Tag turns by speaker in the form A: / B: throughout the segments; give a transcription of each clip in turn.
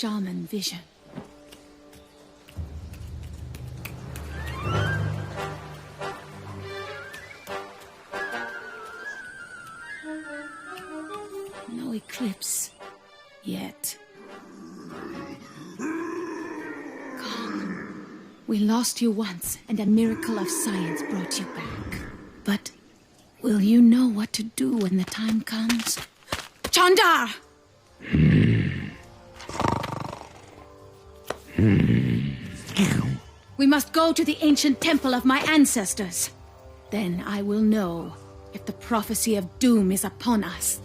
A: shaman vision. No eclipse. Yet. Kong, we lost you once, and a miracle of science brought you back. But will you know what to do when the time comes? Chandar! We must go to the ancient temple of my ancestors. Then I will know if the prophecy of doom is upon us.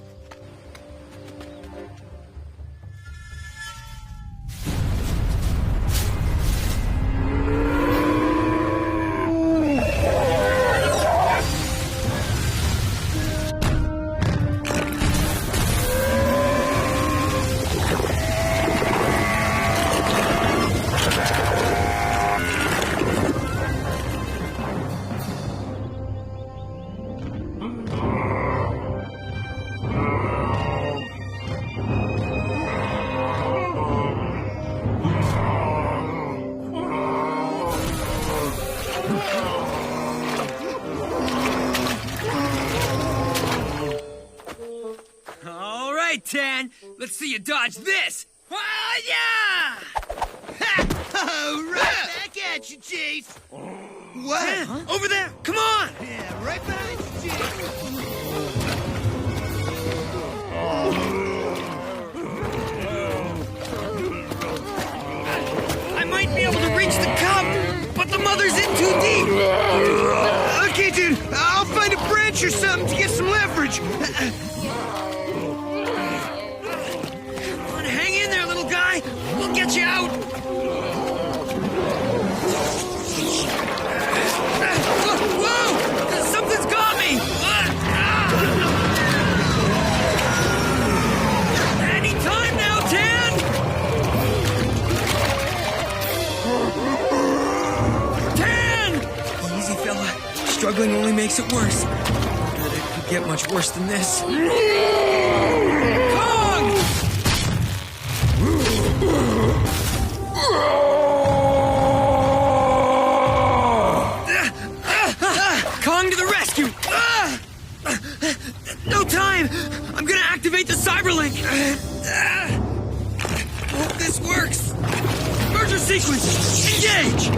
B: Tan, let's see you dodge this! Oh, yeah! Ha!
C: Oh, right back at you, Chase! What?
B: Tan, over there! Come on!
C: Yeah, right behind you, Chase!
B: I might be able to reach the cub, but the mother's in too deep!
C: Okay, dude, I'll find a branch or something to get some leverage.
B: Guy, we'll get you out! Whoa! Something's got me! Any time now, Tan! Tan! Easy, fella. Struggling only makes it worse. But it could get much worse than this. Kong to the rescue! No time! I'm gonna activate the cyberlink! Hope this works! Merger sequence! Engage!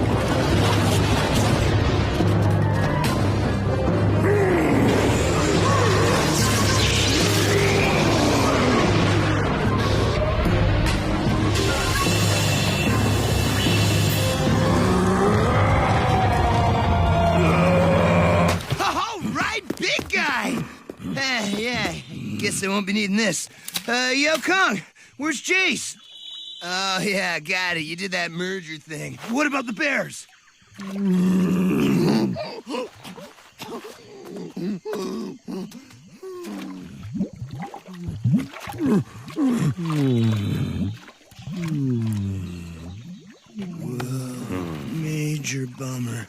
C: Guess I won't be needing this. Yo, Kong, where's Jace? Oh, yeah, got it. You did that merger thing. What about the bears? Whoa, major bummer.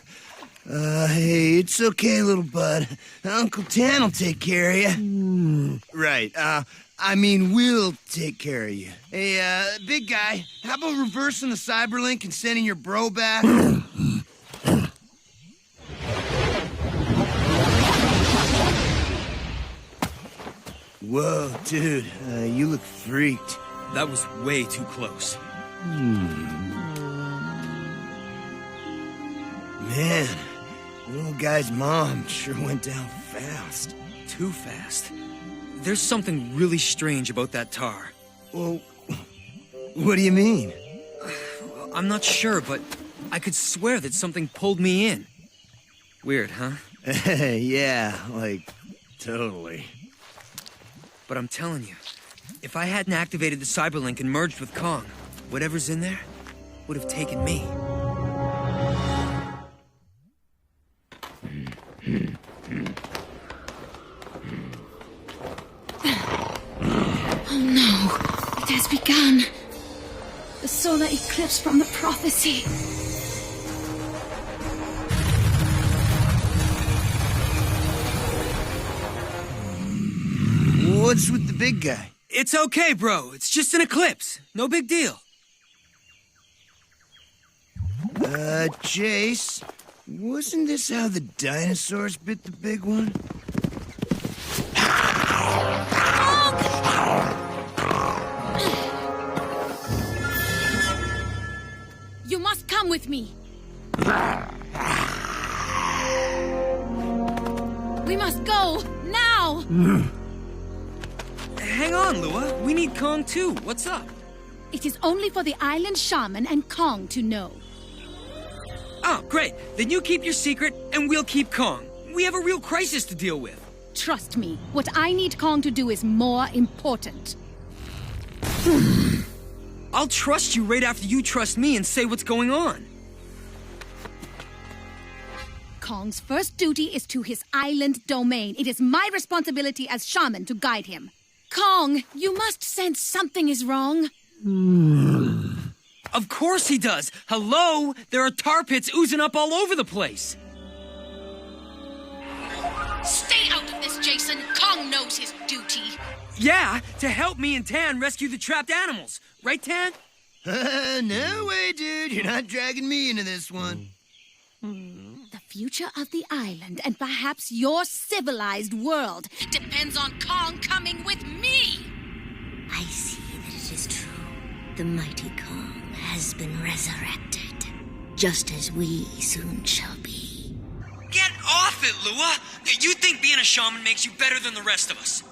C: Hey, it's okay, little bud. Uncle Tan will take care of you. Right, I mean, we'll take care of you. Hey, big guy, how about reversing the cyberlink and sending your bro back? Whoa, dude, you look freaked.
B: That was way too close.
C: Man, little guy's mom sure went down fast.
B: Too fast. There's something really strange about that tar.
C: Well, what do you mean?
B: I'm not sure, but I could swear that something pulled me in. Weird, huh?
C: Yeah, like, totally.
B: But I'm telling you, if I hadn't activated the cyberlink and merged with Kong, whatever's in there would have taken me.
A: Oh no, it has begun. The solar eclipse from the prophecy.
C: What's with the big guy?
B: It's okay, bro. It's just an eclipse. No big deal.
C: Chase, wasn't this how the dinosaurs bit the big one?
A: You must come with me. We must go, now!
B: Hang on, Lua. We need Kong too. What's up?
A: It is only for the island shaman and Kong to know.
B: Oh, great. Then you keep your secret, and we'll keep Kong. We have a real crisis to deal with.
A: Trust me, what I need Kong to do is more important.
B: I'll trust you right after you trust me and say what's going on.
A: Kong's first duty is to his island domain. It is my responsibility as shaman to guide him. Kong, you must sense something is wrong.
B: Of course he does. Hello? There are tar pits oozing up all over the place.
A: Stay out of this, Jason. Kong knows his duty.
B: Yeah, to help me and Tan rescue the trapped animals. Right, Tan?
C: No way, dude. You're not dragging me into this one.
A: The future of the island and perhaps your civilized world depends on Kong coming with me.
D: I see that it is true. The mighty Kong has been resurrected, just as we soon shall be.
B: Get off it, Lua! You think being a shaman makes you better than the rest of us.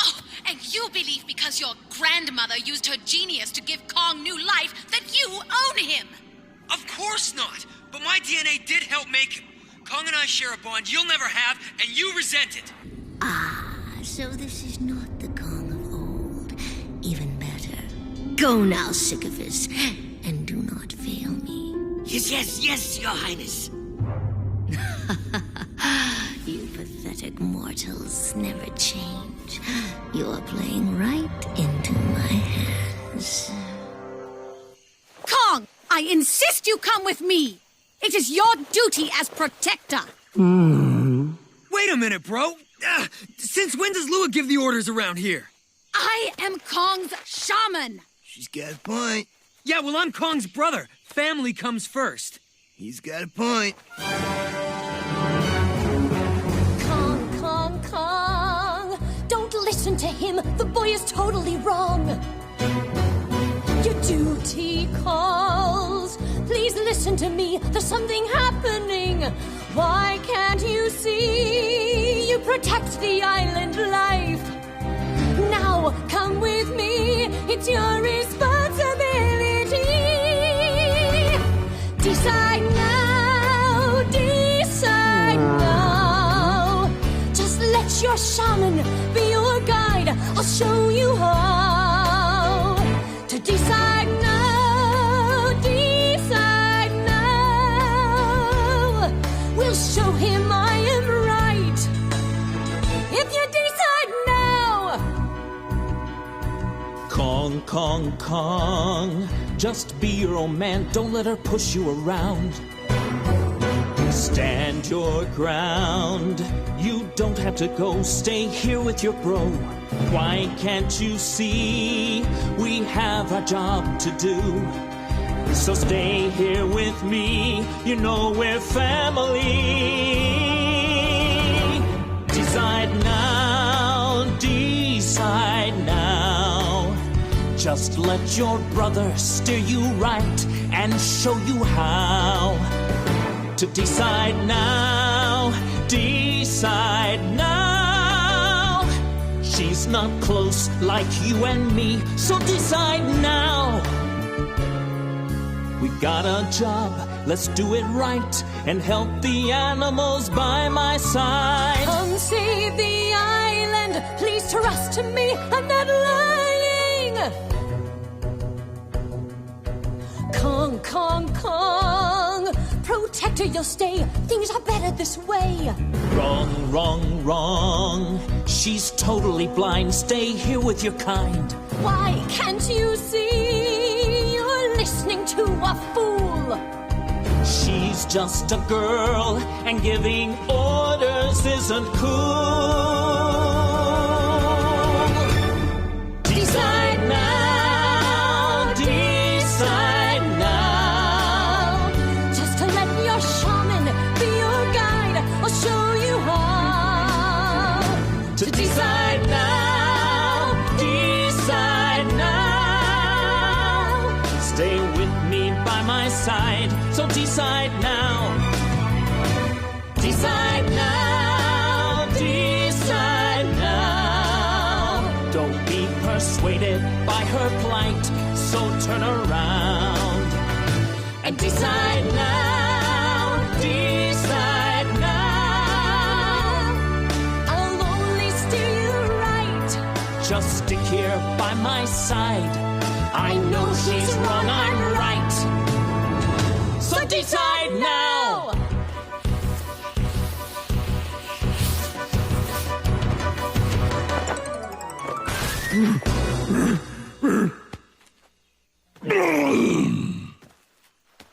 A: Oh, and you believe because your grandmother used her genius to give Kong new life that you own him!
B: Of course not! But my DNA did help make him. Kong and I share a bond you'll never have, and you resent it.
D: Ah, so this is not the Kong of old. Even better. Go now, Sisyphus, and do not fail me.
E: Yes, Your Highness.
D: You pathetic mortals never change. You're playing right into my hands.
A: Kong, I insist you come with me! It is your duty as protector!
B: Wait a minute, bro! Since when does Lua give the orders around here?
A: I am Kong's shaman!
C: She's got a point.
B: Yeah, well, I'm Kong's brother. Family comes first.
C: He's got a point.
F: Kong. Don't listen to him. The boy is totally wrong. Your duty calls. Please listen to me. There's something happening. Why can't you see? You protect the island life. Now come with me. It's your responsibility. Decide now. Decide now. Just let your shaman be your guide. I'll show you how to decide now. Decide now. We'll show him I am right. If you decide now.
G: Kong. Just be your own man. Don't let her push you around. Stand your ground. You don't have to go. Stay here with your bro. Why can't you see? We have our job to do. So stay here with me. You know we're family. Decide now. Decide now. Just let your brother steer you right and show you how to decide now. Decide now. She's not close like you and me, so decide now. We got a job, let's do it right and help the animals by my side.
F: Come save the island. Please trust me. I'm not lying. Kong. Protector, you'll stay. Things are better this way.
G: Wrong. She's totally blind. Stay here with your kind.
F: Why can't you see? You're listening to a fool.
G: She's just a girl, and giving orders isn't cool. Decide now. Decide now.
F: Just
G: my side. So decide now. Decide now. Decide now. Don't be persuaded by her plight. So turn around and decide now. Decide now.
F: I'll only steer you right.
G: Just stick here by my side. I know she's wrong, I'm right. So decide now.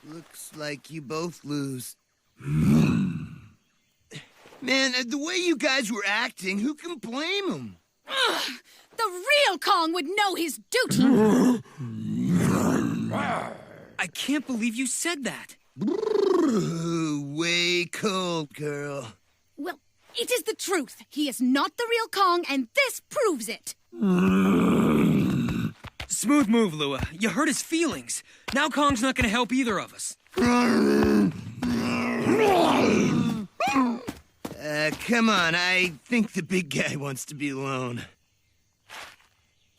C: Looks like you both lose. Man, the way you guys were acting, who can blame them?
A: The real Kong would know his duty.
B: I can't believe you said that.
C: Way cold, girl.
A: Well, it is the truth. He is not the real Kong, and this proves it.
B: Smooth move, Lua. You hurt his feelings. Now Kong's not gonna help either of us.
C: Come on, I think the big guy wants to be alone.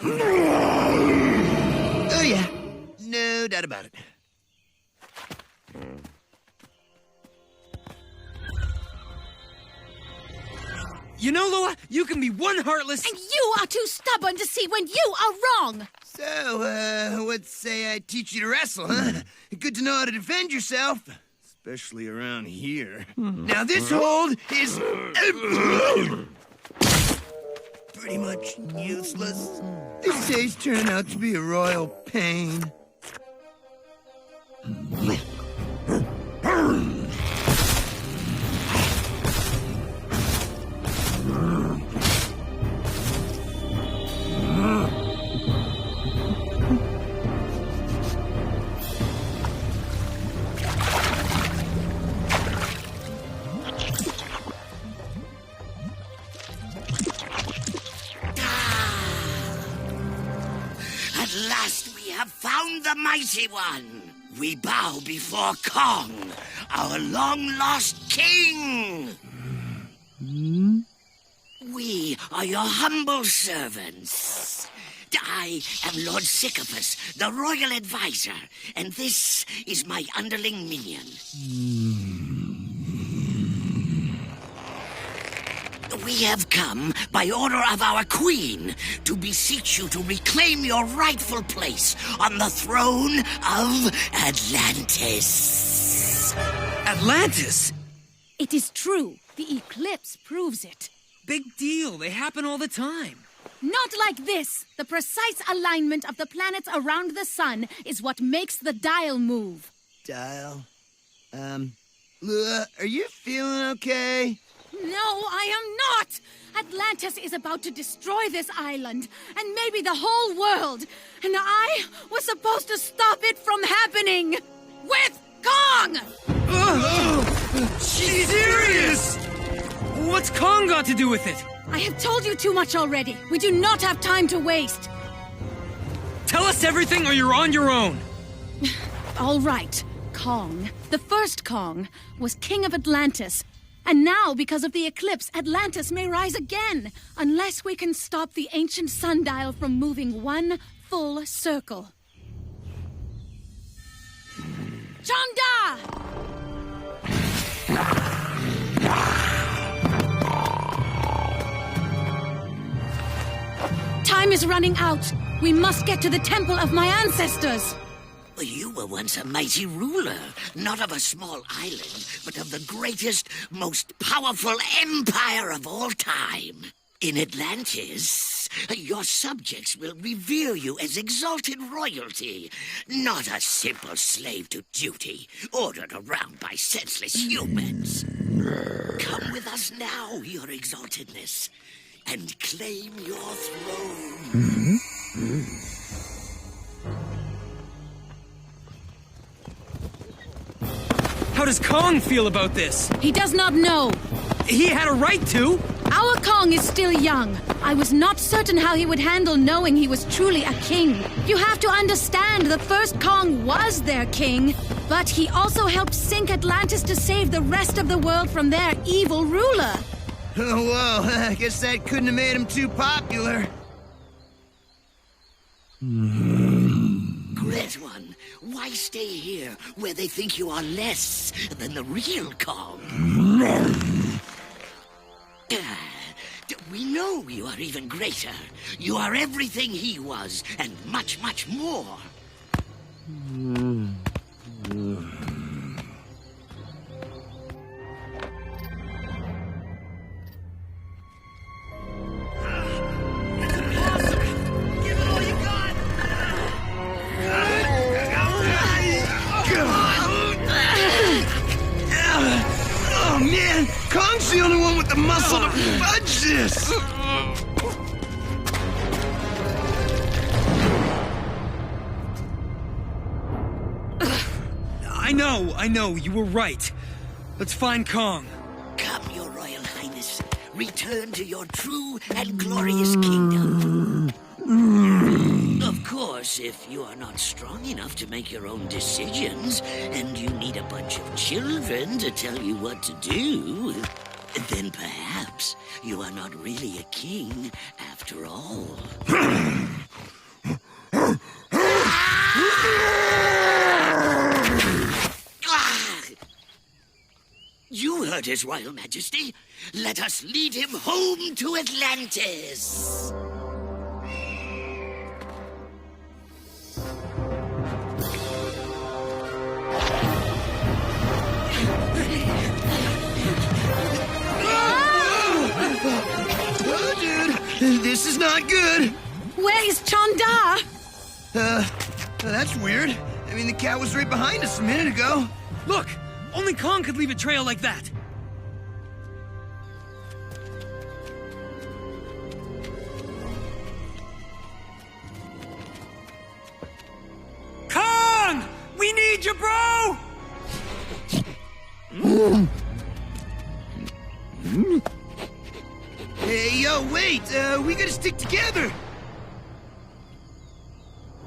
C: Oh, yeah. No doubt about it.
B: You know, Lua, you can be one heartless...
A: And you are too stubborn to see when you are wrong.
C: So, let's say I teach you to wrestle, huh? Good to know how to defend yourself. Especially around here. Now, this hold is... pretty much useless. This day's turned out to be a royal pain.
E: At last we have found the Mighty One. We bow before Kong, our long-lost king. We are your humble servants. I am Lord Sisyphus, the royal advisor, and this is my underling minion. We have come by order of our queen to beseech you to reclaim your rightful place on the throne of Atlantis.
B: Atlantis?
A: It is true. The eclipse proves it.
B: Big deal. They happen all the time.
A: Not like this. The precise alignment of the planets around the sun is what makes the dial move.
C: Dial? Lua, are you feeling okay?
A: No, I am not! Atlantis is about to destroy this island, and maybe the whole world. And I was supposed to stop it from happening! With Kong!
B: She's serious! What's Kong got to do with it?
A: I have told you too much already. We do not have time to waste.
B: Tell us everything or you're on your own.
A: All right. Kong, the first Kong, was king of Atlantis. And now, because of the eclipse, Atlantis may rise again, unless we can stop the ancient sundial from moving one full circle. Chanda! Time is running out. We must get to the temple of my ancestors.
E: You were once a mighty ruler, not of a small island, but of the greatest, most powerful empire of all time. In Atlantis, your subjects will revere you as exalted royalty, not a simple slave to duty, ordered around by senseless humans. Come with us now, your exaltedness, and claim your throne.
B: How does Kong feel about this?
A: He does not know.
B: He had a right to.
A: Our Kong is still young. I was not certain how he would handle knowing he was truly a king. You have to understand, the first Kong was their king. But he also helped sink Atlantis to save the rest of the world from their evil ruler.
C: Oh, whoa, I guess that couldn't have made him too popular.
E: Great one, why stay here where they think you are less than the real Kong? We know you are even greater. You are everything he was, and much, much more.
C: Oh man, Kong's the only one with the muscle to fudge this!
B: I know, you were right. Let's find Kong.
E: Come, your royal highness. Return to your true and glorious kingdom. Of course, if you are not strong enough to make your own decisions, and you need a bunch of children to tell you what to do, then perhaps you are not really a king after all. You heard his royal majesty. Let us lead him home to Atlantis.
C: Oh, dude, this is not good.
A: Where is Chanda?
C: That's weird. I mean, the cat was right behind us a minute ago.
B: Look! Only Kong could leave a trail like that! Kong! We need you, bro!
C: Hey, yo, wait! We gotta stick together!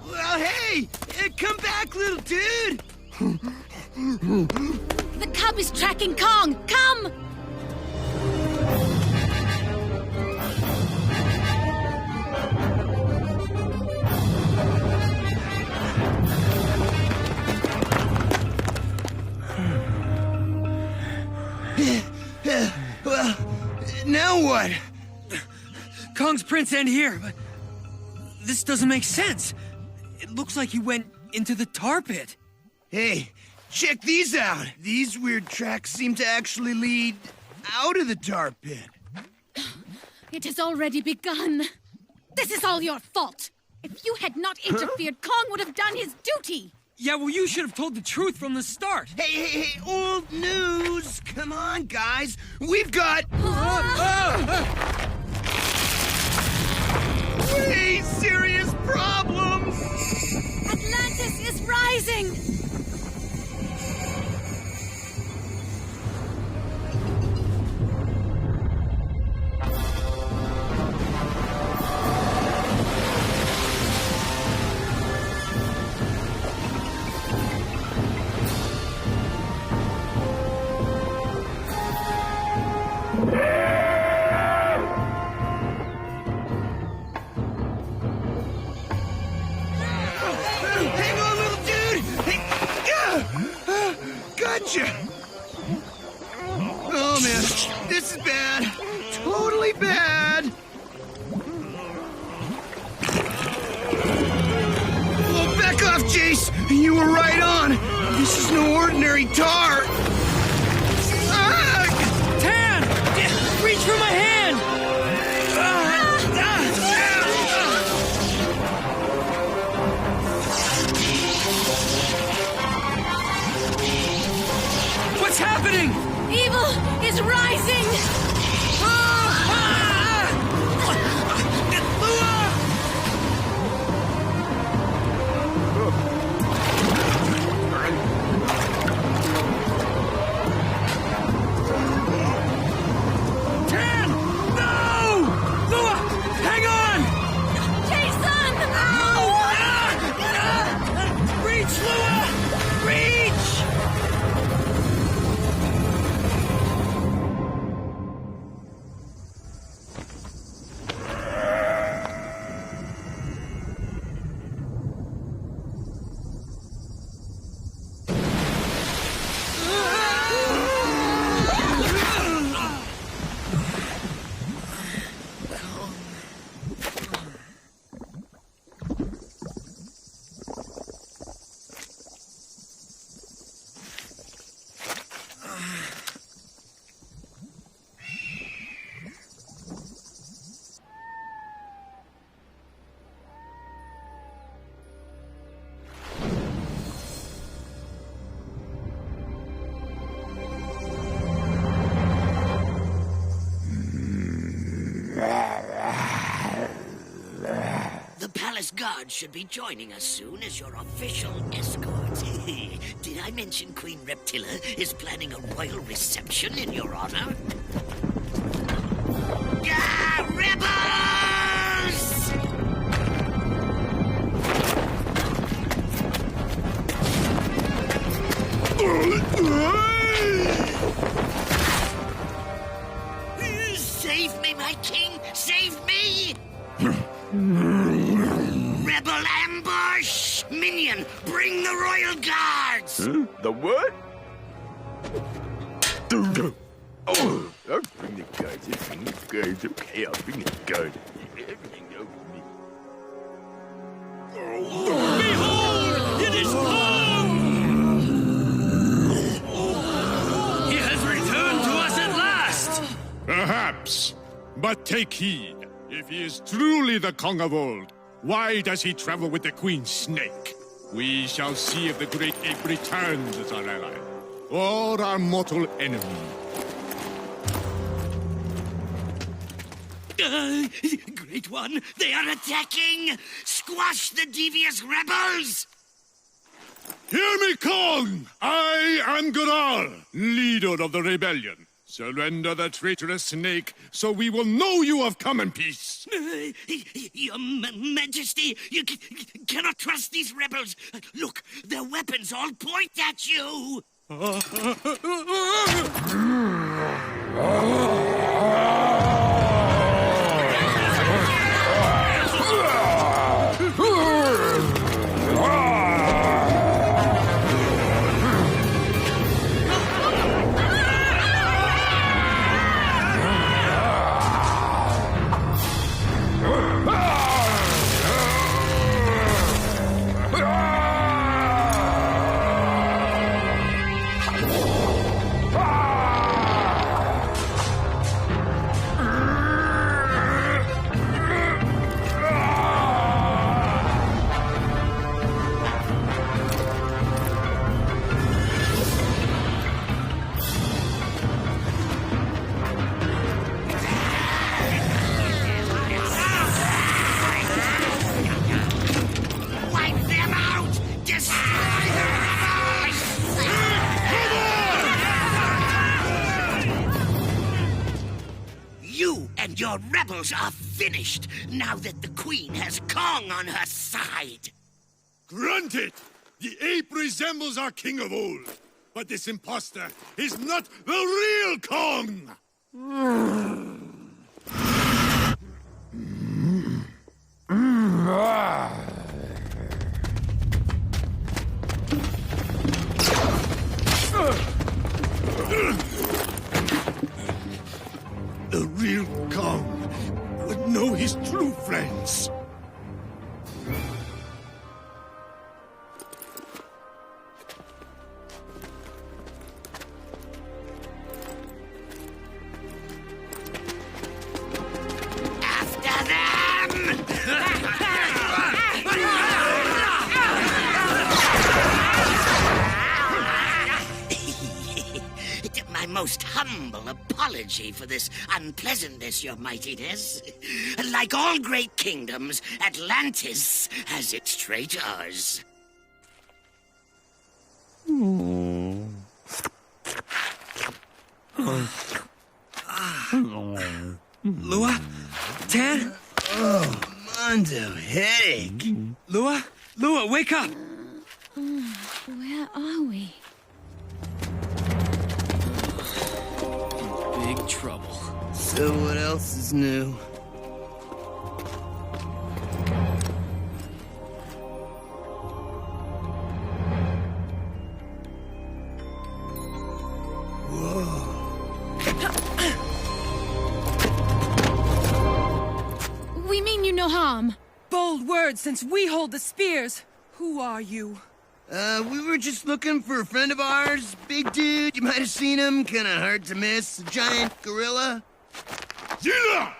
C: Well, hey! Come back, little dude!
A: The cub is tracking Kong! Come!
C: Well, now what?
B: Kong's prints end here, but this doesn't make sense. It looks like he went into the tar pit.
C: Hey, check these out. These weird tracks seem to actually lead out of the tar pit.
A: It has already begun. This is all your fault. If you had not interfered, Kong would have done his duty.
B: Yeah, well, you should have told the truth from the start.
C: Hey, old news. Come on, guys. We've got... way serious problems.
A: Atlantis is rising.
C: Hang on, little dude! Gotcha! Oh, man. This is bad. Totally bad. Oh, back off, Jace. You were right on. This is no ordinary tar.
B: Tan! Reach for my hand! What's happening?
A: Evil is rising.
B: Tan! No! Lua! Hang on!
A: Jason!
B: Reach, Lua! Reach!
E: guards should be joining us soon as your official escort. Did I mention Queen Reptilla is planning a royal reception in your honor? Rebels! Save me, my king! Save me! Rebel ambush! Minion, bring the royal guards!
H: The what? Oh, I'll bring the guards. Bring the guards. Okay, I'll bring the guards. Everything over me.
G: Behold! It is Kong! He has returned to us at last!
I: Perhaps. But take heed. If he is truly the Kong of old, why does he travel with the Queen Snake? We shall see if the Great Ape returns as our ally, or our mortal enemy.
E: Great One, they are attacking! Squash the devious rebels!
I: Hear me, Kong! I am Garal, leader of the rebellion. Surrender the traitorous snake, so we will know you have come in peace.
E: Your Majesty, you cannot trust these rebels. Look, their weapons all point at you. Your rebels are finished now that the Queen has Kong on her side.
I: Granted, the ape resembles our king of old, but this imposter is not the real Kong! The real Kong would know his true friends.
E: After them! My most humble apology for this unpleasantness, Your Mightiness. Like all great kingdoms, Atlantis has its traitors.
B: Lua? Tan?
C: Oh, Mondo, headache.
B: Lua? Lua, wake up!
A: Where are we?
B: Big trouble.
C: So what else is new?
A: We mean you no harm.
J: Bold words, since we hold the spears. Who are you?
C: We were just looking for a friend of ours. Big dude, you might have seen him. Kinda hard to miss. A giant gorilla.
I: Zilla!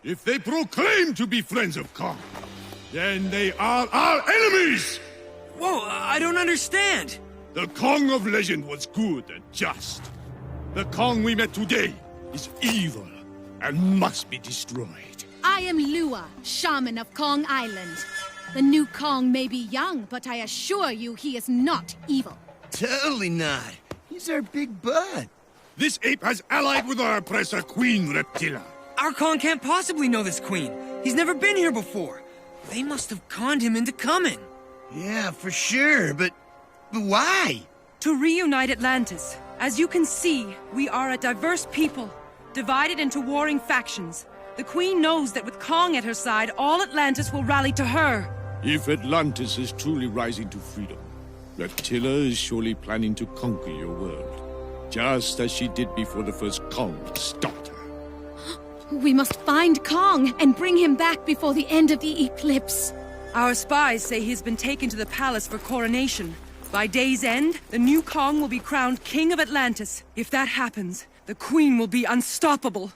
I: If they proclaim to be friends of Kong, then they are our enemies!
B: Whoa, I don't understand.
I: The Kong of legend was good and just. The Kong we met today is evil and must be destroyed.
A: I am Lua, shaman of Kong Island. The new Kong may be young, but I assure you he is not evil.
C: Totally not. He's our big bud.
I: This ape has allied with our oppressor, Queen Reptilla.
B: Our Kong can't possibly know this queen. He's never been here before. They must have conned him into coming.
C: Yeah, for sure, but why?
J: To reunite Atlantis. As you can see, we are a diverse people, divided into warring factions. The Queen knows that with Kong at her side, all Atlantis will rally to her.
I: If Atlantis is truly rising to freedom, Reptilla is surely planning to conquer your world, just as she did before the first Kong stopped her.
A: We must find Kong and bring him back before the end of the eclipse.
J: Our spies say he's been taken to the palace for coronation. By day's end, the new Kong will be crowned King of Atlantis. If that happens, the Queen will be unstoppable.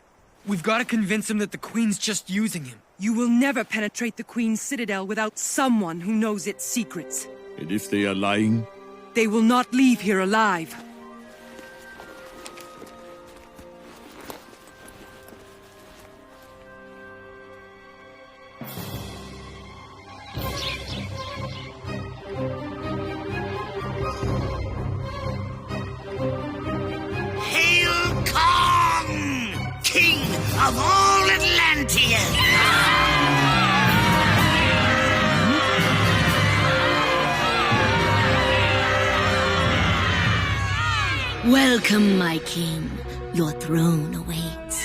B: We've got to convince him that the Queen's just using him.
J: You will never penetrate the Queen's citadel without someone who knows its secrets.
I: And if they are lying?
J: They will not leave here alive.
E: Hail Kong, King of all Atlantis!
D: Welcome, my king. Your throne awaits.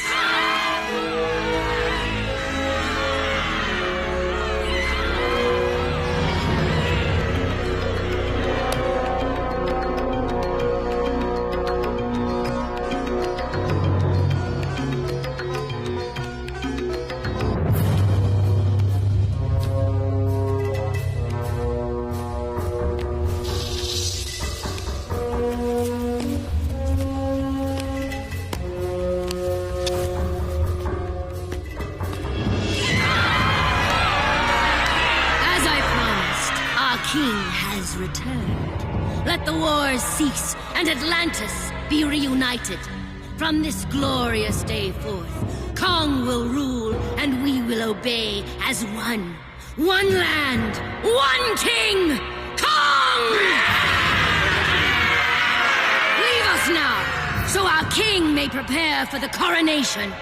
D: King has returned. Let the wars cease and Atlantis be reunited. From this glorious day forth, Kong will rule and we will obey as one. One land, one king, Kong! Leave us now, so our king may prepare for the coronation.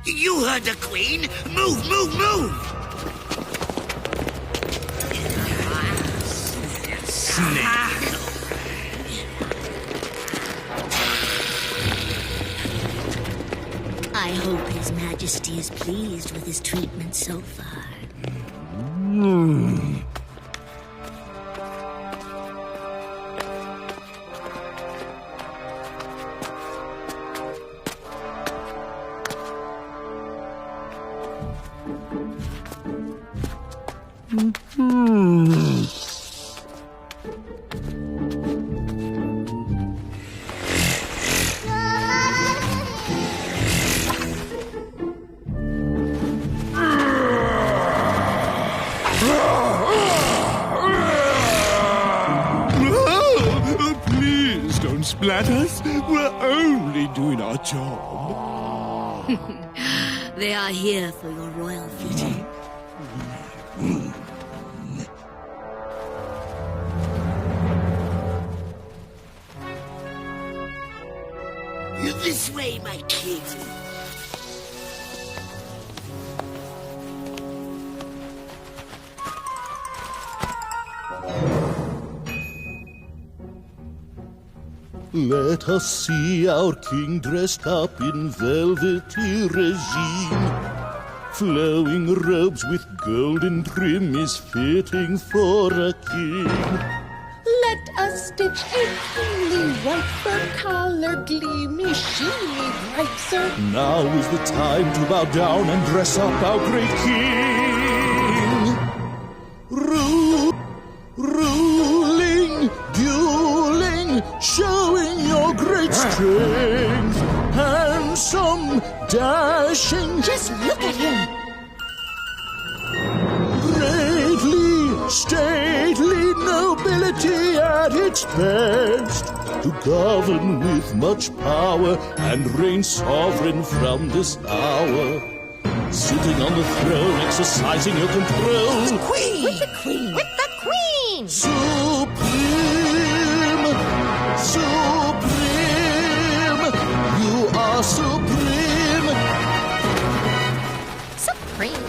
E: You heard the Queen! Move, move, move!
D: I hope His Majesty is pleased with his treatment so far.
I: Please don't splat us. We're only doing our job.
D: They are here for your royal fleeting.
E: This way, my king.
K: Let us see our king dressed up in velvety regime. Flowing robes with golden trim is fitting for a king.
F: Let us stitch a cleanly white fur collar, gleamy, sheeny bright, sir.
K: Now is the time to bow down and dress up our great king. Ruling, dueling, showing your great strength. Handsome, dashing,
F: Just look at him.
K: greatly, stately nobility at its best. To govern with much power and reign sovereign from this hour. Sitting on the throne, exercising your control.
E: With the Queen! With the Queen! With the Queen!
K: Supreme! Supreme! You are supreme!
F: Supreme.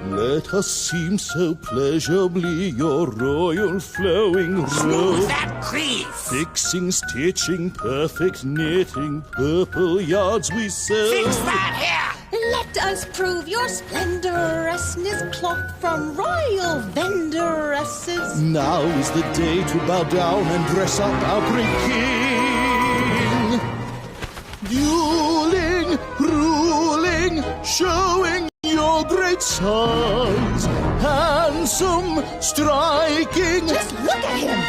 K: Let us seem so pleasurably your royal flowing
E: Smooth
K: robe.
E: that crease!
K: Fixing, stitching, perfect knitting, purple yards we sew.
E: Fix that hair!
F: Let us prove your splendorousness cloth from royal vendoresses.
K: Now is the day to bow down and dress up our great king. Dueling, ruling, showing your great size. Handsome, striking.
F: Just look at him.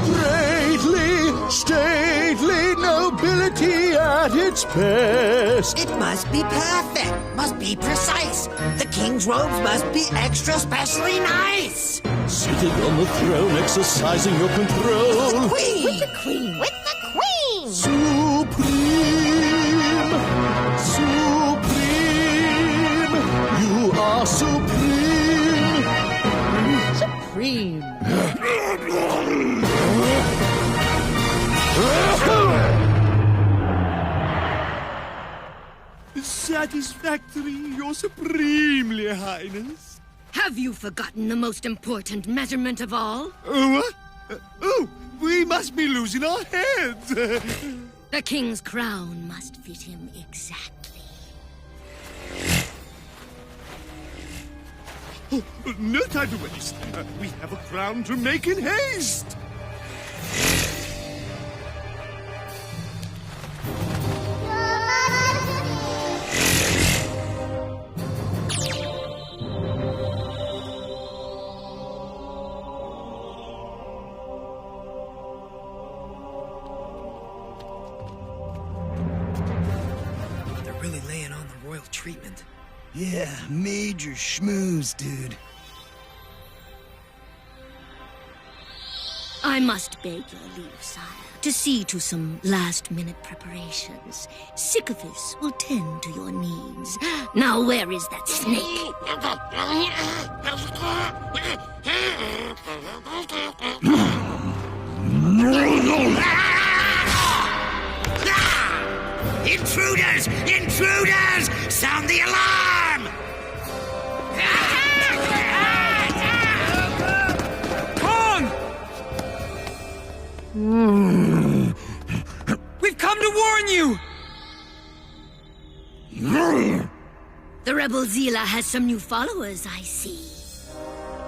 K: Greatly, stately, nobility at its best.
E: It must be perfect, must be precise. The king's robes must be extra specially nice.
K: Sitting on the throne, exercising your control.
E: Queen!
F: With the Queen. With the Queen.
K: Supreme, supreme, you are supreme.
F: Supreme.
I: Satisfactory, Your Supremely Highness.
D: Have you forgotten the most important measurement of all?
I: What? We must be losing our heads.
D: The king's crown must fit him exactly.
I: No time to waste. We have a crown to make in haste.
B: They're really laying on the royal treatment.
C: Yeah, major schmooze, dude.
D: I must beg your leave, sire, to see to some last-minute preparations. Sisyphus will tend to your needs. Now, where is that snake?
E: Intruders! Intruders! Sound the alarm!
B: Kong! We've come to warn you!
D: The rebel Zila has some new followers, I see.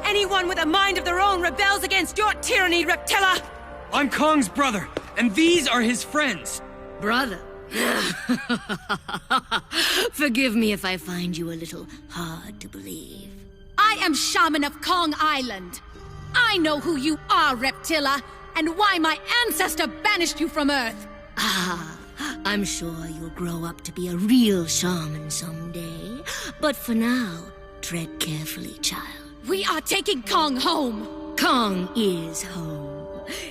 J: Anyone with a mind of their own rebels against your tyranny, Reptilla!
B: I'm Kong's brother, and these are his friends.
D: Brother. Forgive me if I find you a little hard to believe.
A: I am Shaman of Kong Island. I know who you are, Reptilla, and why my ancestor banished you from Earth.
D: Ah, I'm sure you'll grow up to be a real shaman someday. But for now, tread carefully, child.
A: We are taking Kong home.
D: Kong is home.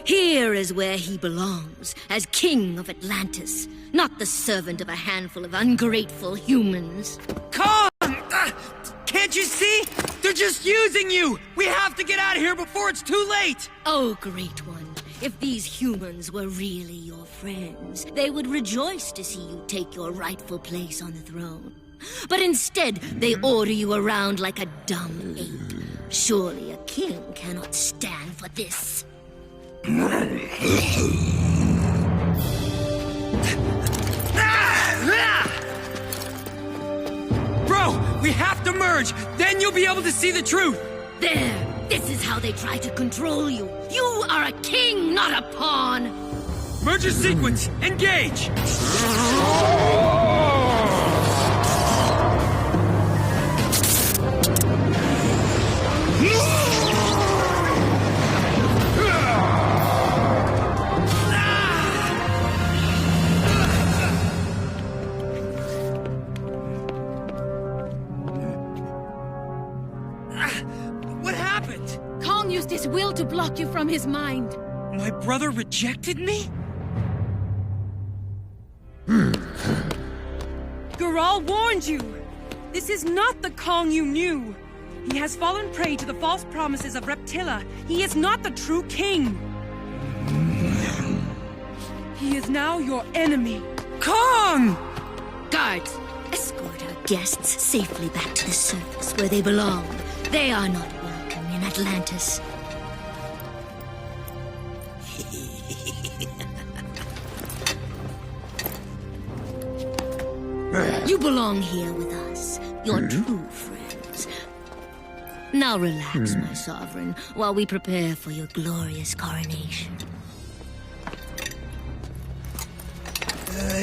D: Here is where he belongs, as king of Atlantis, not the servant of a handful of ungrateful humans.
B: Kong! Can't you see? They're just using you! We have to get out of here before it's too late!
D: Oh, great one. If these humans were really your friends, they would rejoice to see you take your rightful place on the throne. But instead, they order you around like a dumb ape. Surely a king cannot stand for this.
B: Bro, we have to merge! Then you'll be able to see the truth!
D: There! This is how they try to control you. You are a king, not a pawn!
B: Merger sequence, engage! What happened?
A: Kong used his will to block you from his mind.
B: My brother rejected me?
J: Ral warned you! This is not the Kong you knew! He has fallen prey to the false promises of Reptilla. He is not the true king! He is now your enemy.
B: Kong!
D: Guards, escort our guests safely back to the surface where they belong. They are not welcome in Atlantis. You belong here with us, your true friends. Now relax, my sovereign, while we prepare for your glorious coronation.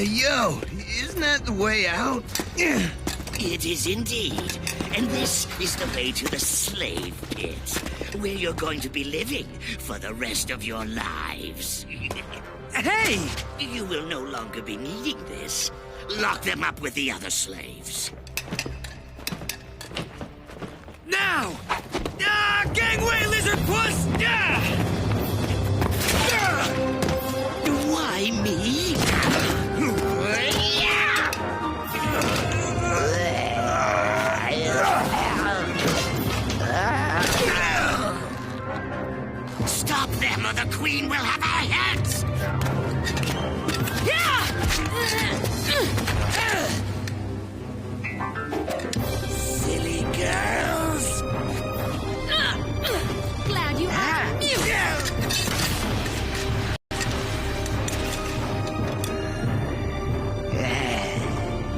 C: Yo, isn't that the way out?
E: It is indeed. And this is the way to the slave pit, where you're going to be living for the rest of your lives.
B: Hey!
E: You will no longer be needing this. Lock them up with the other slaves.
B: Now! Gangway, lizard puss!
E: Why me? Stop them or the Queen will have our heads! Silly girls!
A: Glad you are mute.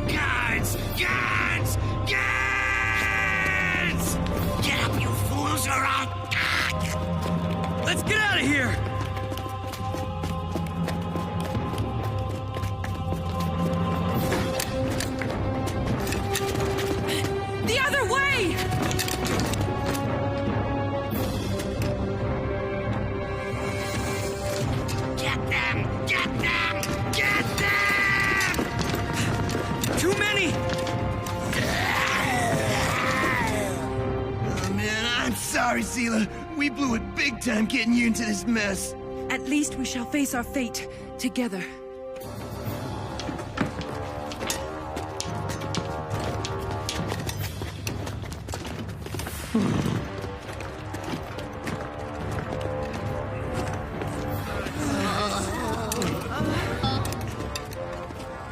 E: Guards! Guards! Guards! Get up, you fools, or I'll...
B: Let's get out of here!
J: The other way!
E: Get them! Get them! Get them!
B: Too many!
C: Oh, man, I'm sorry, Sela. We blew it big time getting you into this mess.
J: At least we shall face our fate together.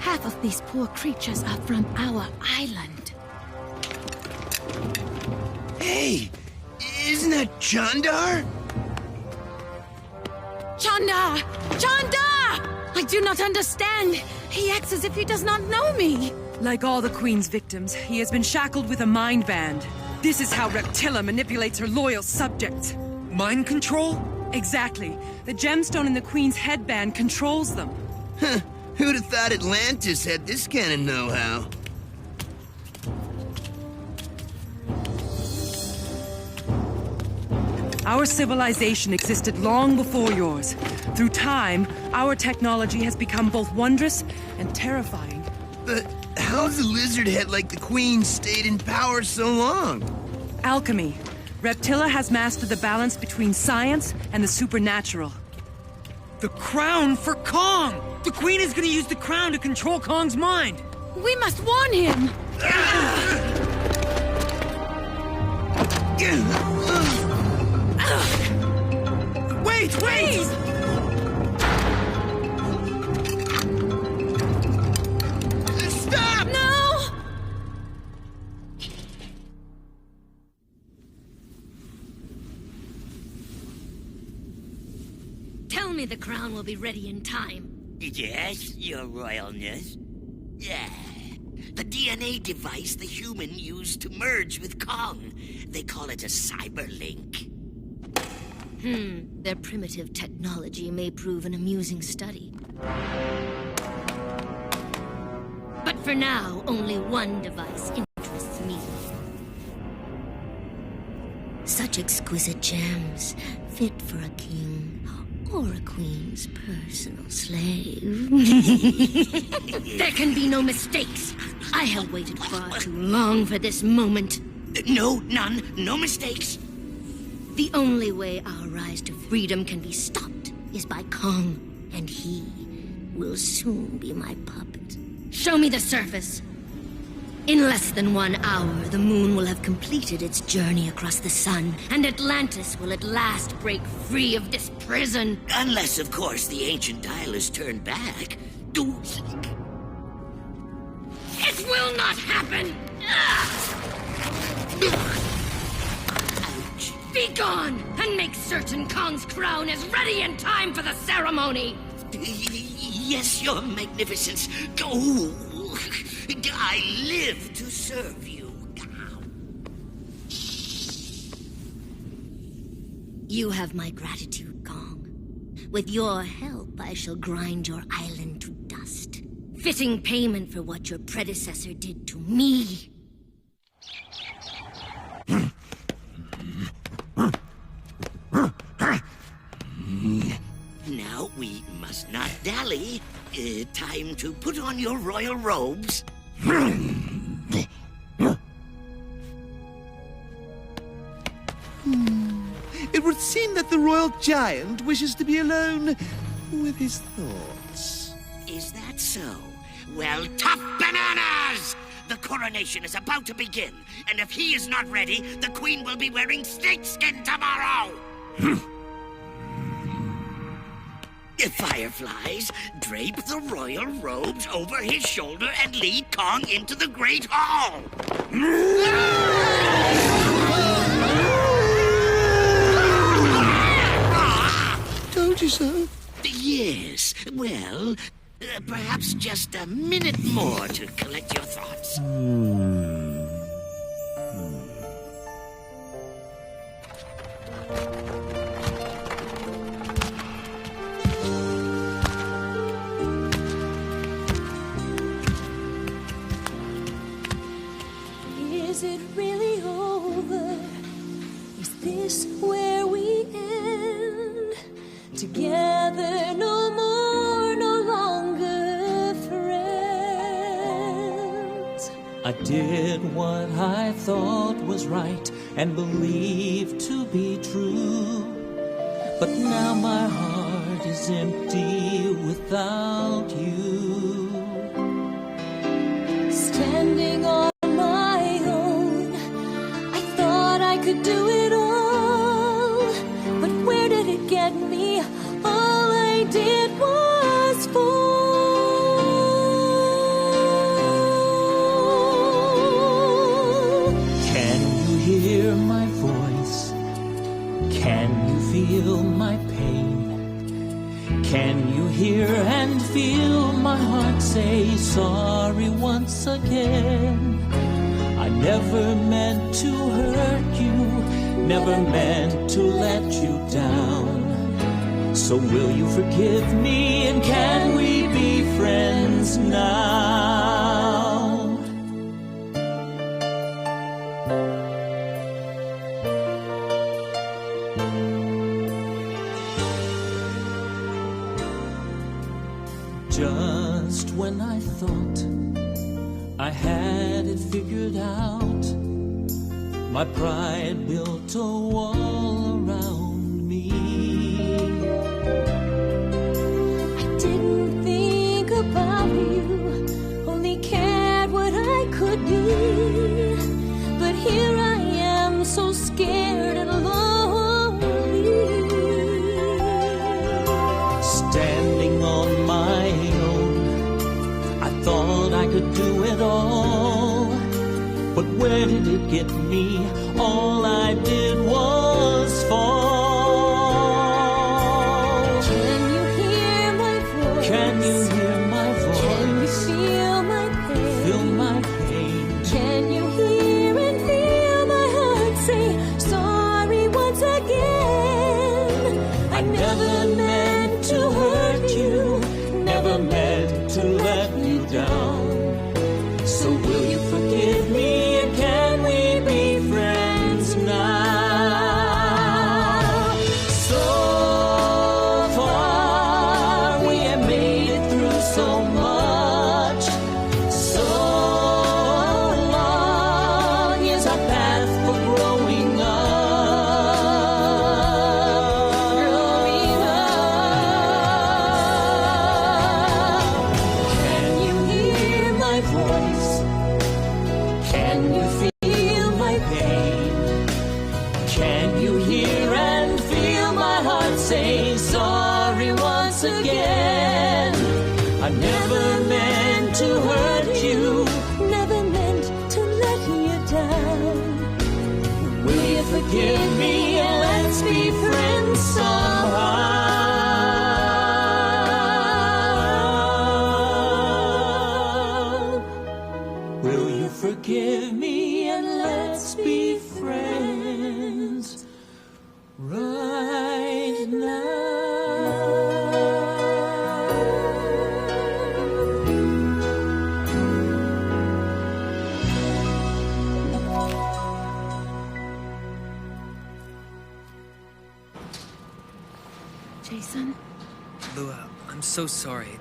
A: Half of these poor creatures are from our island.
C: Hey, isn't that Chandar?
A: Chanda! Chanda! I do not understand. He acts as if he does not know me.
J: Like all the Queen's victims, he has been shackled with a mind band. This is how Reptilla manipulates her loyal subjects.
B: Mind control?
J: Exactly. The gemstone in the Queen's headband controls them.
C: Huh, who'd have thought Atlantis had this kind of know-how?
J: Our civilization existed long before yours. Through time, our technology has become both wondrous and terrifying.
C: But how's a lizard head like the Queen stayed in power so long?
J: Alchemy. Reptilla has mastered the balance between science and the supernatural.
B: The crown for Kong! The Queen is gonna use the crown to control Kong's mind!
A: We must warn him!
B: Wait! Wait!
C: Stop!
A: No!
D: Tell me the crown will be ready in time.
E: Yes, your royalness. Yeah. The DNA device the human used to merge with Kong. They call it a cyberlink.
D: Their primitive technology may prove an amusing study. But for now, only one device interests me. Such exquisite gems, fit for a king or a queen's personal slave. There can be no mistakes. I have waited far too long for this moment.
E: No, none. No mistakes.
D: The only way our rise to freedom can be stopped is by Kong, and he will soon be my puppet. Show me the surface. In less than 1 hour, the moon will have completed its journey across the sun, and Atlantis will at last break free of this prison.
E: Unless, of course, the ancient dial is turned back.
D: It will not happen!
E: Ouch.
D: Be gone, and make certain Kong's crown is ready in time for the ceremony!
E: Yes, Your Magnificence. Go. I live to serve you.
D: You have my gratitude, Kong. With your help, I shall grind your island to dust. Fitting payment for what your predecessor did to me.
E: Now we must not dally. Time to put on your royal robes.
C: It would seem that the royal giant wishes to be alone with his thoughts.
E: Is that so? Well, tough bananas! The coronation is about to begin, and if he is not ready, the queen will be wearing snakeskin tomorrow! Fireflies, drape the royal robes over his shoulder and lead Kong into the Great Hall!
C: Told you so.
E: Yes, well, perhaps just a minute more to collect your thoughts.
F: Is it really over? Is this where we end? Together no more, no longer friends.
G: I did what I thought was right and believed to be true. But now my heart is empty without you.
F: Standing on my own, I thought I could do it all. But where did it get me? All I did was fall.
G: Can you hear my voice? Can you feel my pain? Can you hear and feel my heart say sorry once again? I never meant to hurt you, never meant to let you down. So will you forgive me, and can we be friends now? Just when I thought I had it figured out, my pride built a wall around me.
F: I didn't think about you, only cared what I could be. But here I am, so scared and lonely.
G: Standing on my own, I thought I could do it all. But where did it get me? All I did was fall.
F: Can you hear my voice?
G: Can you hear my voice?
F: Can you feel my pain?
G: Feel my pain.
F: Can you hear and feel my heart say sorry once again?
G: I never meant to hurt you, never meant to let you down. So will you forgive me, and can we be friends now? So far we have made it through so much. So long is our path for growing up. Growing up. never meant to hurt you.
F: Never meant to let you down.
G: Will you forgive me and let's be friends somehow? Will you forgive me and let's be friends right now?
A: Jason?
B: Lua, I'm so sorry.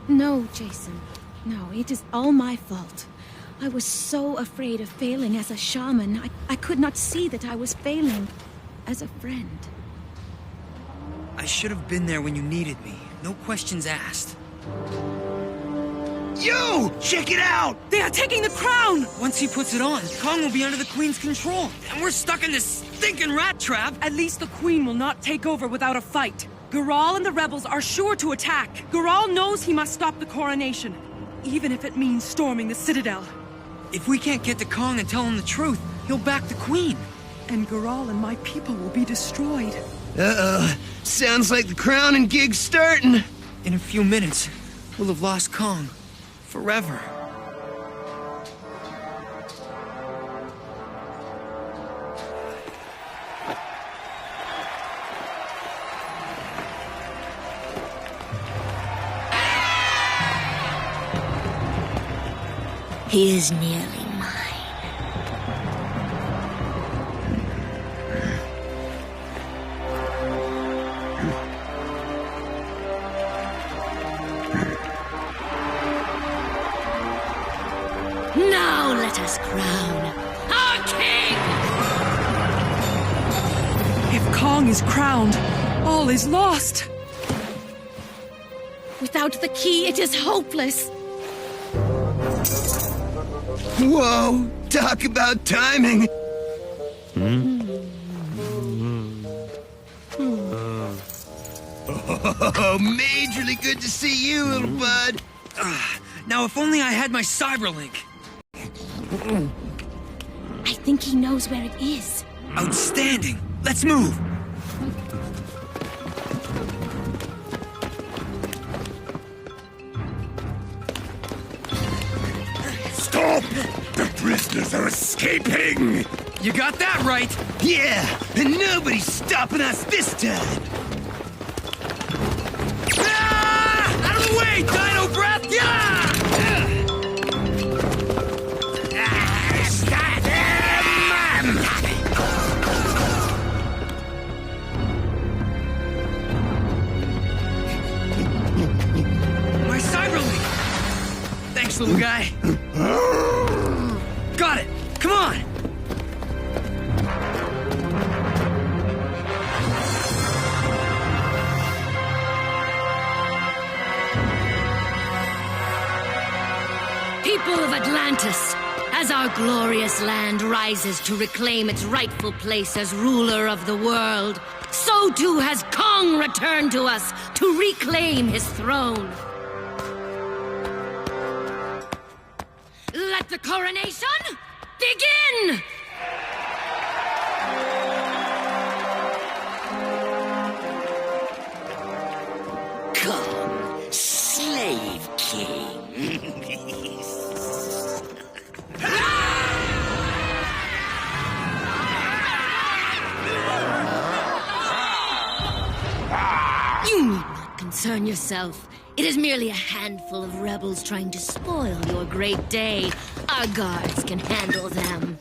A: No, Jason. No, it is all my fault. I was so afraid of failing as a shaman. I could not see that I was failing as a friend.
B: I should have been there when you needed me. No questions asked.
C: Yo! Check it out!
J: They are taking the crown!
B: Once he puts it on, Kong will be under the Queen's control. And we're stuck in this stinking rat trap!
J: At least the Queen will not take over without a fight. Garal and the rebels are sure to attack. Garal knows he must stop the coronation, even if it means storming the Citadel.
B: If we can't get to Kong and tell him the truth, he'll back the Queen.
J: And Garal and my people will be destroyed.
C: Uh-oh. Sounds like the crowning gig's starting.
B: In a few minutes, we'll have lost Kong. Forever.
D: He is nearly mine. Now let us crown our king!
J: If Kong is crowned, all is lost.
A: Without the key, it is hopeless.
C: Whoa! Talk about timing! Oh, majorly good to see you, little bud.
B: Now, if only I had my cyberlink.
A: I think he knows where it is.
B: Outstanding. Let's move.
H: Stop! The prisoners are escaping!
B: You got that right.
C: Yeah, and nobody's stopping us this time.
B: Ah! Out of the way, Dino Breath! Yeah!
H: Stop him!
B: My cyberlink! Thanks, little guy. Got it! Come on!
D: People of Atlantis, as our glorious land rises to reclaim its rightful place as ruler of the world, so too has Kong returned to us to reclaim his throne. Let the coronation begin!
E: Kong, slave king.
D: You need not concern yourself. It is merely a handful of rebels trying to spoil your great day. Our guards can handle them.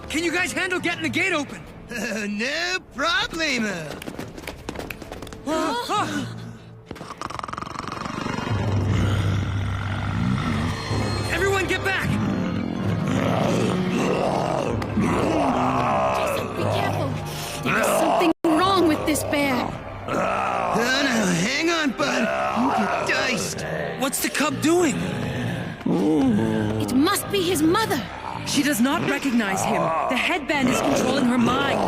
B: Can you guys handle getting the gate open?
C: No problemo.
B: Everyone get back!
A: Jason, be careful. There is something wrong with this bear.
C: Oh, no, hang on, bud. You get diced.
B: What's the cub doing?
A: It must be his mother.
J: She does not recognize him. The headband is controlling her mind.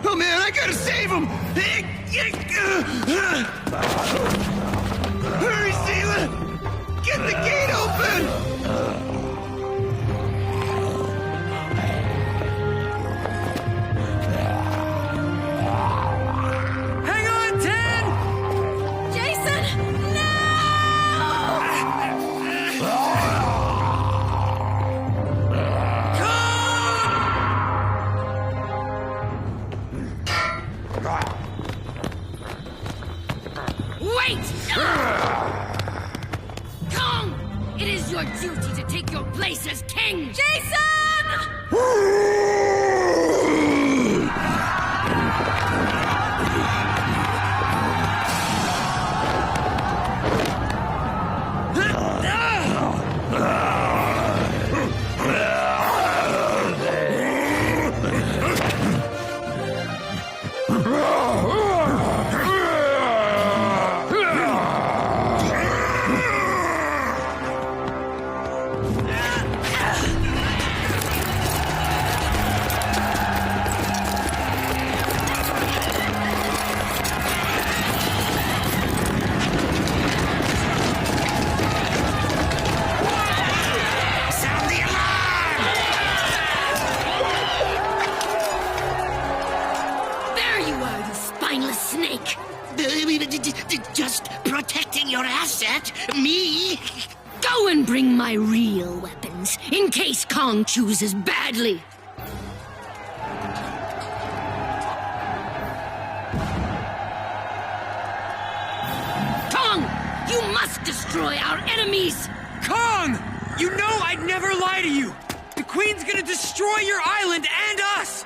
C: Oh, man, I gotta save him! Hurry, Seela! Get the gate open!
B: Hang on, Ten!
A: Jason, no!
D: Wait! Kong! It is your duty to take your place as king!
A: Jason!
E: Sound the alarm!
D: There you are, you spineless snake!
E: Just protecting your asset, me.
D: Go and bring my real weapons, in case Kong chooses badly. Kong, you must destroy our enemies!
B: Kong! You know I'd never lie to you! The Queen's gonna destroy your island and us!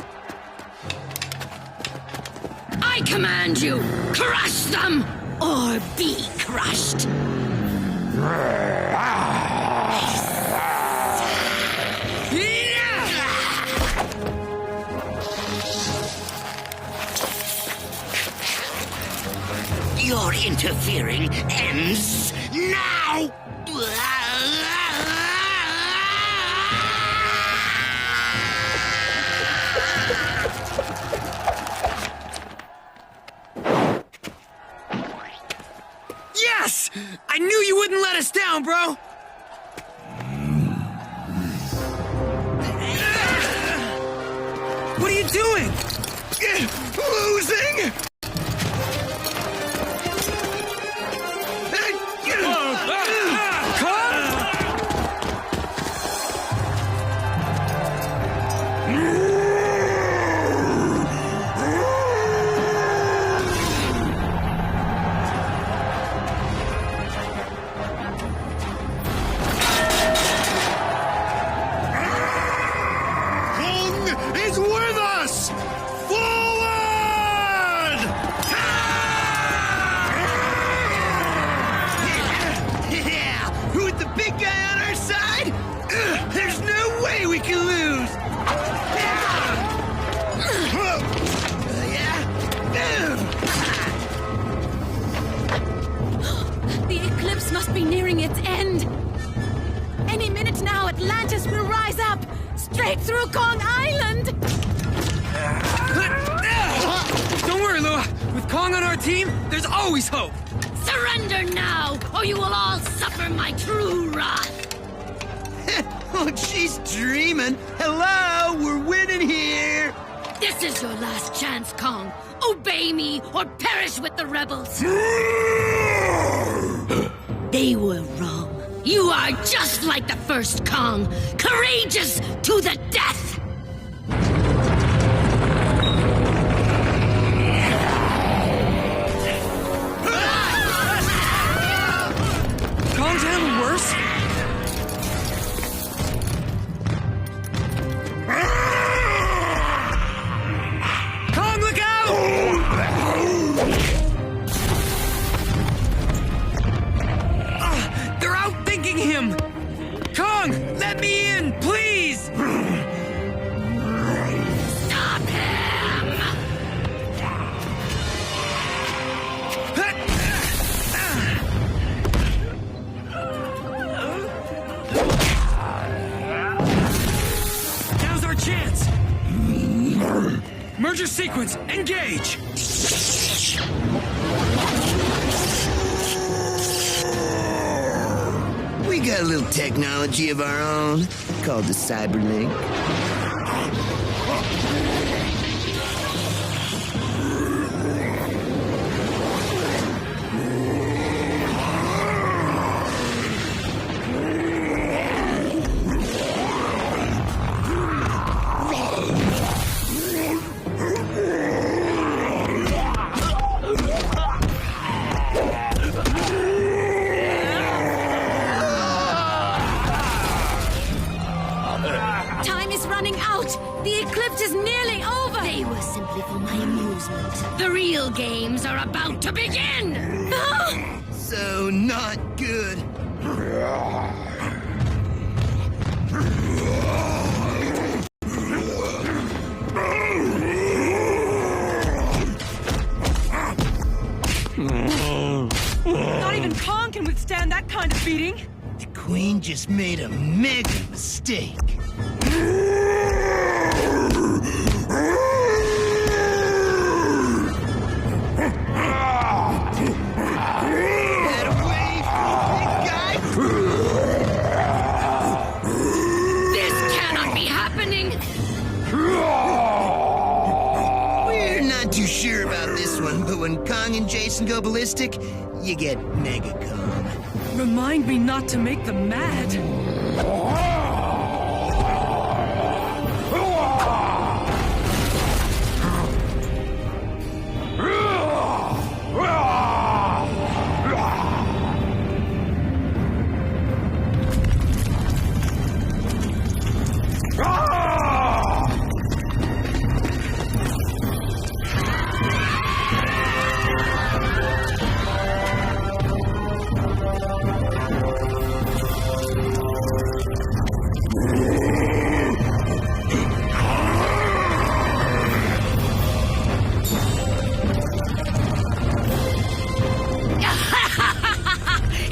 D: I command you, crush them, or be crushed!
E: Your interfering ends now!
B: Yes! I knew you wouldn't let us down, bro! What are you doing?
C: Losing!
I: Kong is with us! Forward!
C: Yeah! With the big guy on our side, there's no way we can lose!
A: The eclipse must be nearing its end. Any minute now, Atlantis will rise up, straight through Kong Island.
B: Don't worry, Lua. With Kong on our team, there's always hope.
D: Surrender now, or you will all suffer my true wrath!
C: Oh, she's dreaming. Hello, we're winning here.
D: This is your last chance, Kong. Obey me, or perish with the rebels. They were wrong. You are just like the first Kong, courageous to the death!
B: Kong's handled worse? Merger sequence, engage!
C: We got a little technology of our own called the Cyberlink.
A: Time is running out! The eclipse is nearly over!
D: They were simply for my amusement. The real games are about to begin!
C: So not good.
J: Not even Kong can withstand that kind of beating.
C: The Queen just made a mega mistake. Get away from me, guy!
D: This cannot be happening!
C: We're not too sure about this one, but when Kong and Jason go ballistic, you get Mega Kong.
J: Remind me not to make them mad.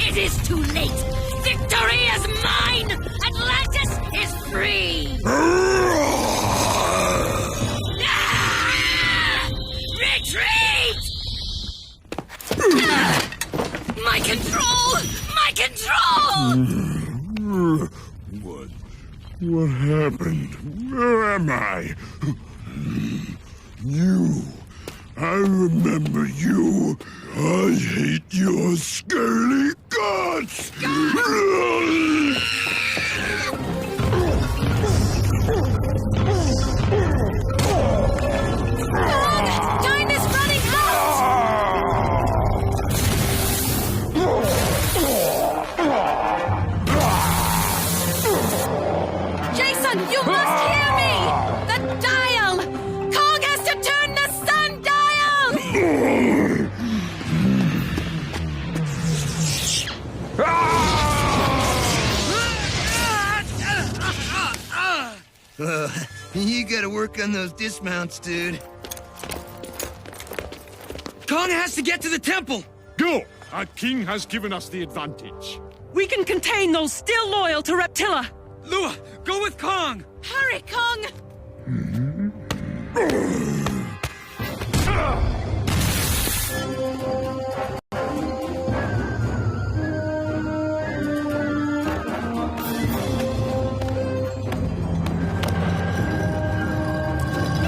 D: It is too late! Victory is mine! Atlantis is free! Retreat! My control! My control!
H: What happened? Where am I? You. I remember you. I hate your scaly guts!
A: Time is running out! Jason, you must hear me! The dial! Kong has to turn the sundial!
C: You gotta work on those dismounts, dude.
B: Kong has to get to the temple!
I: Go! Our king has given us the advantage.
J: We can contain those still loyal to Reptilla.
B: Lua, go with Kong!
A: Hurry, Kong!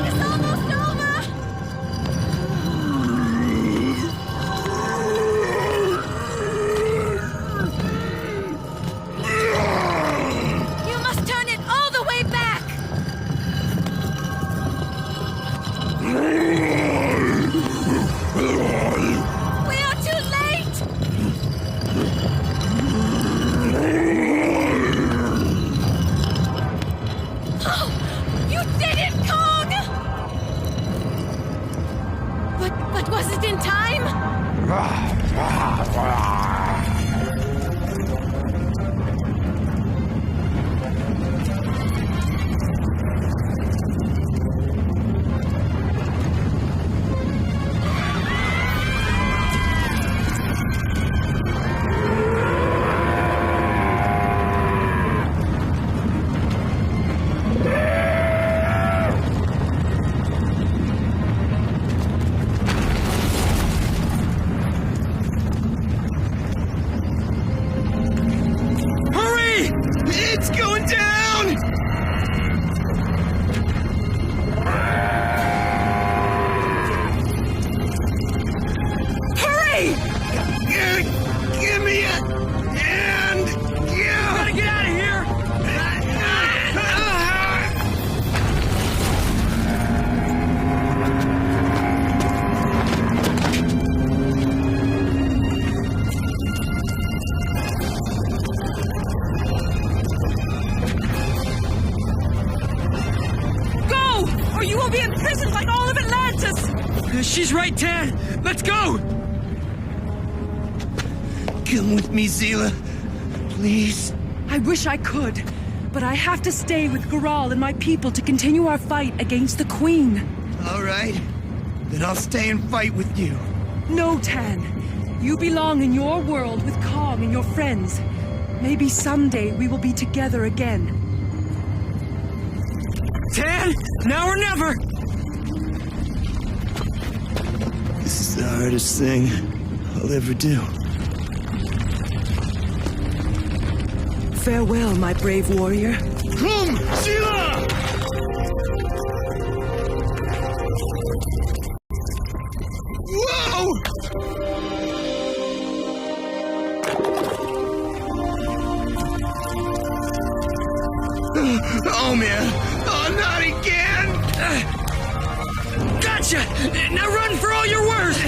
A: It's almost over! You must turn it all the way back!
J: We'll be imprisoned like all of Atlantis!
B: She's right, Tan! Let's go!
C: Come with me, Zila. Please.
J: I wish I could, but I have to stay with Garal and my people to continue our fight against the Queen.
C: All right. Then I'll stay and fight with you.
J: No, Tan. You belong in your world with Kong and your friends. Maybe someday we will be together again.
B: Tan! Now or never!
C: This is the hardest thing I'll ever do.
J: Farewell, my brave warrior.
C: Come, Zila! Whoa! Oh, man. Oh, not again!
B: Gotcha! Now run for all you're worth!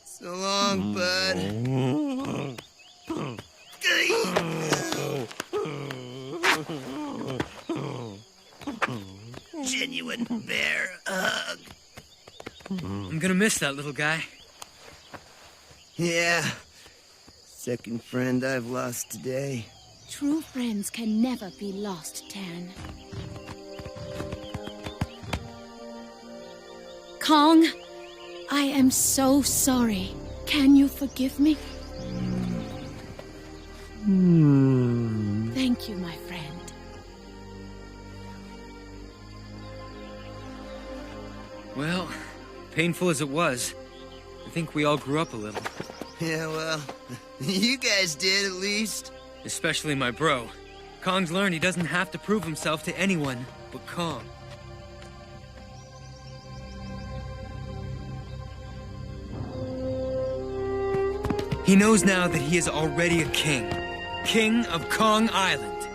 C: So long, bud. Genuine bear hug.
B: I'm gonna miss that little guy.
C: Yeah. Second friend I've lost today.
A: True friends can never be lost, Tan. Kong, I am so sorry. Can you forgive me? Thank you, my friend.
B: Well, painful as it was, I think we all grew up a little.
C: Yeah, well, you guys did at least.
B: Especially my bro. Kong's learned he doesn't have to prove himself to anyone but Kong. He knows now that he is already a king. King of Kong Island.